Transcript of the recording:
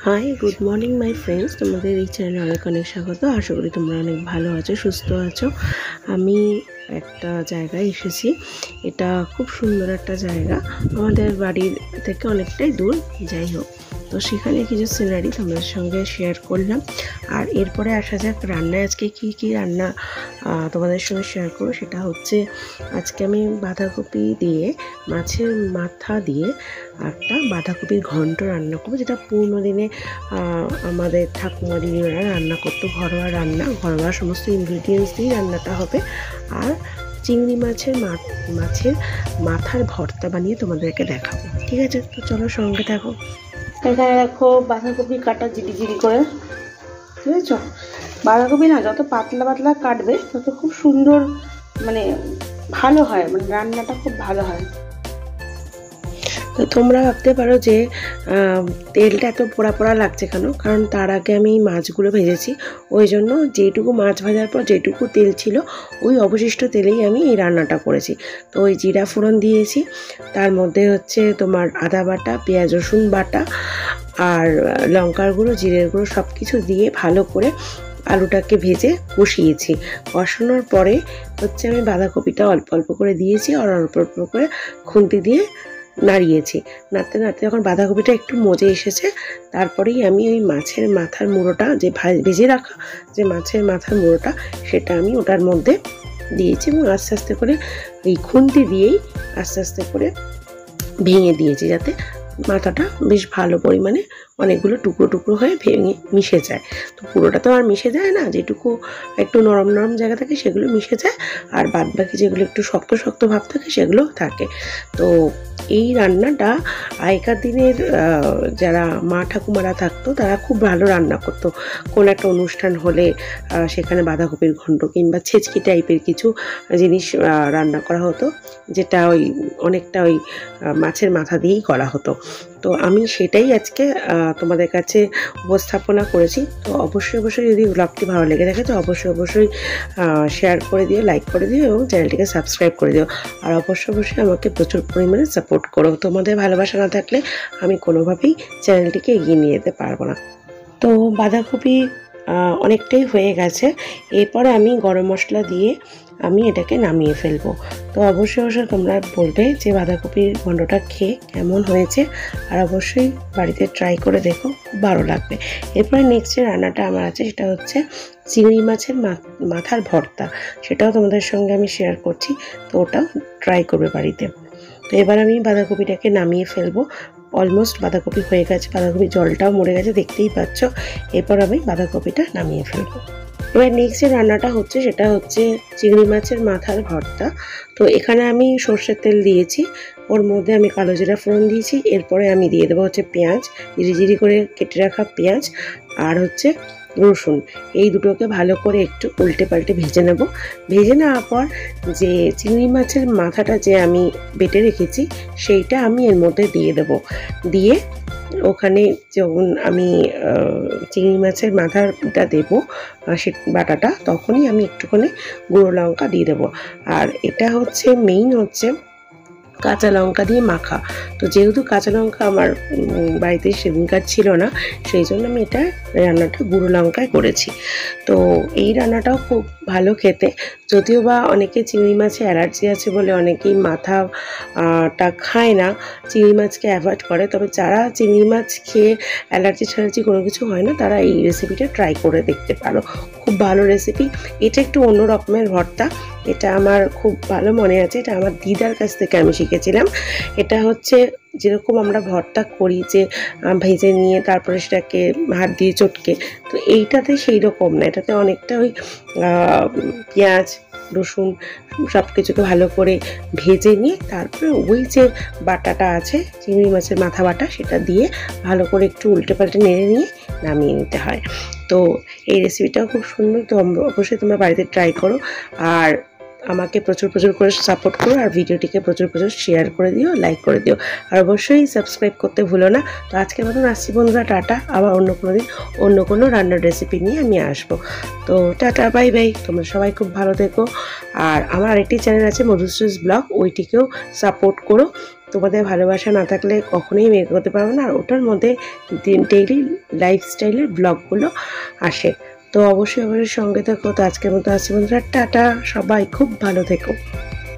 Hi good morning my friends, তোমাদের এই চ্যানেলে অনেক অনেক স্বাগত। আশা করি তোমরা অনেক ভালো আছো, সুস্থ আছো। আমি একটা জায়গায় এসেছি। এটা খুব সুন্দর একটা জায়গা, আমাদের বাড়ির থেকে অনেকটাই দূর। যাই হোক, তো সেখানে কিছু সিনারি তোমাদের সঙ্গে শেয়ার করলাম। আর এরপরে আসা যাক রান্নায়। আজকে কি রান্না তোমাদের সঙ্গে শেয়ার করো, সেটা হচ্ছে আজকে আমি বাঁধাকপি দিয়ে, মাছের মাথা দিয়ে একটা বাঁধাকপির ঘন্ট রান্না করবো, যেটা পুরনো দিনে আমাদের ঠাকুমা দিদিরা রান্না করতো। ঘরোয়া রান্না, ঘরোয়া সমস্ত ইনগ্রিডিয়েন্টস দিয়ে রান্নাটা হবে। আর চিংড়ি মাছের মাথার ভর্তা বানিয়ে তোমাদেরকে দেখাবো। ঠিক আছে, তো চলো সঙ্গে থাকো। এখানে দেখো বাঁধাকপি কাটা জিরি করে, ঠিক আছে। বাঁধাকপি না যত পাতলা পাতলা কাটবে তত খুব সুন্দর, মানে ভালো হয়, মানে রান্নাটা খুব ভালো হয়। তো তোমরা ভাবতে পারো যে তেলটা এত পোড়া পোড়া লাগছে কেন, কারণ তার আগে আমি মাছগুলো ভেজেছি। ওই জন্য যেটুকু মাছ ভাজার পর যেটুকু তেল ছিল, ওই অবশিষ্ট তেলেই আমি এই রান্নাটা করেছি। তো ওই জিরা ফোড়ন দিয়েছি, তার মধ্যে হচ্ছে তোমার আদা বাটা, পেঁয়াজ রসুন বাটা, আর লঙ্কার গুঁড়ো, জিরের গুঁড়ো সব কিছু দিয়ে ভালো করে আলুটাকে ভেজে কষিয়েছি। কষানোর পরে হচ্ছে আমি বাঁধাকপিটা অল্প অল্প করে দিয়েছি, আর অল্প অল্প করে খুন্তি দিয়ে নাড়িয়েছি। নাড়তে নাড়তে যখন বাঁধাকপিটা একটু মজে এসেছে, তারপরেই আমি ওই মাছের মাথার মুড়োটা, যে ভেজে রাখা যে মাছের মাথার মুড়োটা, সেটা আমি ওটার মধ্যে দিয়েছি এবং আস্তে আস্তে করে এই খুন্তি দিয়েই আস্তে আস্তে করে ভেঙে দিয়েছি, যাতে মাথাটা বেশ ভালো পরিমাণে অনেকগুলো টুকরো টুকরো হয়ে ভেঙে মিশে যায়। তো পুরোটা তো আর মিশে যায় না, যেটুকু একটু নরম নরম জায়গা থাকে সেগুলো মিশে যায়, আর বাদ বাকি যেগুলো একটু শক্ত শক্ত ভাব থাকে সেগুলো থাকে। তো এই রান্নাটা আগেকার দিনের যারা মা ঠাকুমারা থাকতো, তারা খুব ভালো রান্না করতো। কোনো একটা অনুষ্ঠান হলে সেখানে বাঁধাকপির ঘন্ট কিংবা ছেচকি টাইপের কিছু জিনিস রান্না করা হতো, যেটা ওই অনেকটা ওই মাছের মাথা দিয়েই করা হতো। তো আমি সেটাই আজকে তোমাদের কাছে উপস্থাপনা করেছি। তো অবশ্যই যদি ব্লগটি ভালো লেগে থাকে, তো অবশ্যই শেয়ার করে দিও, লাইক করে দিও এবং চ্যানেলটিকে সাবস্ক্রাইব করে দিও। আর অবশ্যই আমাকে প্রচুর পরিমাণে সাপোর্ট করো। তোমাদের ভালোবাসা না থাকলে আমি কোনোভাবেই চ্যানেলটিকে এগিয়ে নিয়ে যেতে পারবো না। তো বাঁধাকপি অনেকটাই হয়ে গেছে। এরপরে আমি গরম মশলা দিয়ে আমি এটাকে নামিয়ে ফেলবো। তো অবশ্যই তোমরা বলবে যে বাঁধাকপির ঘন্টটা খেয়ে কেমন হয়েছে, আর অবশ্যই বাড়িতে ট্রাই করে দেখো, খুব ভালো লাগবে। এরপরে নেক্সট যে রান্নাটা আমার আছে, সেটা হচ্ছে চিংড়ি মাছের মাথার ভর্তা। সেটাও তোমাদের সঙ্গে আমি শেয়ার করছি, তো ওটাও ট্রাই করবে বাড়িতে। তো এবার আমি বাঁধাকপিটাকে নামিয়ে ফেলবো। অলমোস্ট বাঁধাকপি হয়ে গেছে, বাঁধাকপির জলটাও মরে গেছে, দেখতেই পাচ্ছ। এরপর আমি বাঁধাকপিটা নামিয়ে ফেলবো। এবার নেক্সট যে রান্নাটা হচ্ছে, সেটা হচ্ছে চিংড়ি মাছের মাথার ভর্তা। তো এখানে আমি সর্ষের তেল দিয়েছি, ওর মধ্যে আমি কালো জিরা ফোড়ন দিয়েছি। এরপরে আমি দিয়ে দেবো হচ্ছে পেঁয়াজ, জিরি করে কেটে রাখা পেঁয়াজ, আর হচ্ছে রসুন। এই দুটোকে ভালো করে একটু উল্টে পাল্টে ভেজে নেব। ভেজে নেওয়ার পর যে চিংড়ি মাছের মাথাটা যে আমি বেটে রেখেছি, সেইটা আমি এর মধ্যে দিয়ে দেব। দিয়ে ওখানে যখন আমি চিংড়ি মাছের মাথাটা দেবো, সে বাটাটা, তখনই আমি একটুখানি গুঁড়ো লঙ্কা দিয়ে দেবো। আর এটা হচ্ছে মেইন হচ্ছে কাঁচা লঙ্কা দিয়ে মাখা। তো যেহেতু কাঁচা লঙ্কা আমার বাড়িতে সেদিনকার ছিল না, সেই জন্য আমি এটা রান্নাটা গুঁড়ো লঙ্কায় করেছি। তো এই রান্নাটাও খুব ভালো খেতে, যদিও বা অনেকে চিংড়ি মাছে অ্যালার্জি আছে বলে অনেকেই মাথাটা খায় না, চিংড়ি মাছকে অ্যাভয়েড করে। তবে যারা চিংড়ি মাছ খেয়ে অ্যালার্জি কোনো কিছু হয় না, তারা এই রেসিপিটা ট্রাই করে দেখতে পারো। খুব ভালো রেসিপি। এটা একটু অন্য রকমের ভর্তা, এটা আমার খুব ভালো মনে আছে। এটা আমার দিদার কাছ থেকে আমি শিখেছিলাম। এটা হচ্ছে যেরকম আমরা ভর্তা করি, যে ভেজে নিয়ে তারপরে সেটাকে হাত দিয়ে চটকে, তো এইটাতে সেই রকম না। এটাতে অনেকটা ওই পেঁয়াজ রসুন সব কিছুকে ভালো করে ভেজে নিয়ে তারপরে ওই যে বাটাটা আছে, চিংড়ি মাছের মাথা বাটা, সেটা দিয়ে ভালো করে একটু উল্টে পাল্টে নেড়ে নিয়ে নামিয়ে নিতে হয়। তো এই রেসিপিটাও খুব সুন্দর। তো অবশ্যই তোমরা বাড়িতে ট্রাই করো, আর আমাকে প্রচুর করে সাপোর্ট করো, আর ভিডিওটিকে প্রচুর শেয়ার করে দিও, লাইক করে দিও, আর অবশ্যই সাবস্ক্রাইব করতে ভুলো না। তো আজকের মতন আসছি বন্ধুরা, টাটা। আবার অন্য কোনো দিন অন্য কোনো রান্নার রেসিপি নিয়ে আমি আসবো। তো টাটা, বাই বাই। তোমরা সবাই খুব ভালো থেকো। আর আমার আরেকটি চ্যানেল আছে, মধুশ্রীস ব্লগ, ওইটিকেও সাপোর্ট করো। তোমাদের ভালোবাসা না থাকলে কখনোই আমি এগোতে পারবো না। আর ওটার মধ্যে ডেইলি লাইফস্টাইলের ব্লগগুলো আসে। তো অবশ্যই সঙ্গে থাকো। তো আজকের মতো আসছি বন্ধুরা, টাটা, সবাই খুব ভালো থেকো।